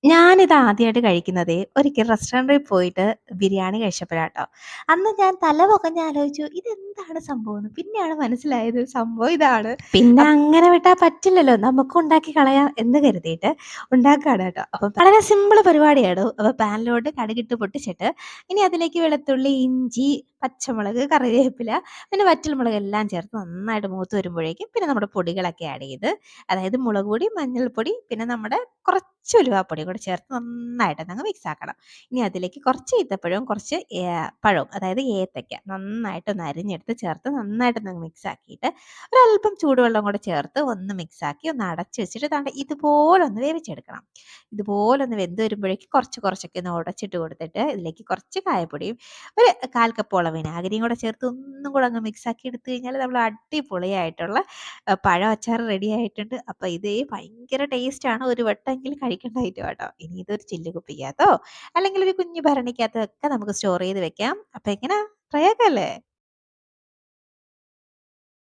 ഞാനിത് ആദ്യമായിട്ട് കഴിക്കുന്നതേ ഒരിക്കൽ റെസ്റ്റോറന്റിൽ പോയിട്ട് ബിരിയാണി കഴിച്ചപ്പോഴാട്ടോ. അന്ന് ഞാൻ തല പുകഞ്ഞ് ആലോചിച്ചു ഇതെന്താണ് സംഭവംന്ന്. പിന്നെയാണ് മനസ്സിലായത് സംഭവം ഇതാണ്. പിന്നെ അങ്ങനെ വിട്ടാ പറ്റില്ലല്ലോ. നമുക്കും ഉണ്ടാക്കി കളയാം എന്ന് കരുതിയിട്ട് ഉണ്ടാക്കാണ് കേട്ടോ. അപ്പൊ വളരെ സിമ്പിൾ പരിപാടിയാണ്. അപ്പൊ പാനിലോട്ട് കടുകിട്ട് പൊട്ടിച്ചിട്ട് ഇനി അതിലേക്ക് വെളുത്തുള്ളി, ഇഞ്ചി, പച്ചമുളക്, കറിവേപ്പില, പിന്നെ വറ്റൽമുളക് എല്ലാം ചേർത്ത് നന്നായിട്ട് മൂത്ത് വരുമ്പോഴേക്കും പിന്നെ നമ്മുടെ പൊടികളൊക്കെ ആഡ് ചെയ്ത് അതായത് മുളക് പൊടി, മഞ്ഞൾപ്പൊടി, പിന്നെ നമ്മുടെ കുറച്ച് ഉലുവാപ്പൊടിയും കൂടെ ചേർത്ത് നന്നായിട്ടൊന്നങ്ങ് മിക്സ് ആക്കണം. ഇനി അതിലേക്ക് കുറച്ച് ഈത്തപ്പഴവും കുറച്ച് പഴവും അതായത് ഏത്തയ്ക്ക നന്നായിട്ടൊന്ന് അരിഞ്ഞെടുത്ത് ചേർത്ത് നന്നായിട്ടൊന്ന് മിക്സ് ആക്കിയിട്ട് ഒരല്പം ചൂടുവെള്ളം കൂടെ ചേർത്ത് ഒന്ന് മിക്സ് ആക്കി ഒന്ന് അടച്ച് വെച്ചിട്ട് ദാണ്ടെ ഇതുപോലെ ഒന്ന് വേവിച്ചെടുക്കണം. ഇതുപോലെ ഒന്ന് വെന്ത് വരുമ്പോഴേക്കും കുറച്ച് കുറച്ചൊക്കെ ഒന്ന് ഉടച്ചിട്ട് കൊടുത്തിട്ട് ഇതിലേക്ക് കുറച്ച് കായപ്പൊടിയും ഒരു 1/4 കപ്പോളം വിനാഗിരിയും കൂടെ ചേർത്ത് ഒന്നും കൂടെ അങ്ങ് മിക്സ് ആക്കി എടുത്തു കഴിഞ്ഞാൽ നമ്മൾ അടിപൊളിയായിട്ടുള്ള പഴം അച്ചാർ റെഡി ആയിട്ടുണ്ട്. അപ്പൊ ഇത് ഭയങ്കര ടേസ്റ്റാണ്. ഒരു വട്ടമെങ്കിലും കഴിക്കേണ്ട ഐറ്റം ആട്ടോ. ഇനി ഇതൊരു ചില്ല് കുപ്പിക്കകത്തോ അല്ലെങ്കിൽ ഒരു കുഞ്ഞു ഭരണിക്കകത്തോ ഒക്കെ നമുക്ക് സ്റ്റോർ ചെയ്ത് വെക്കാം. അപ്പൊ എങ്ങനാ? ട്രൈ ആക്കാല്ലേ?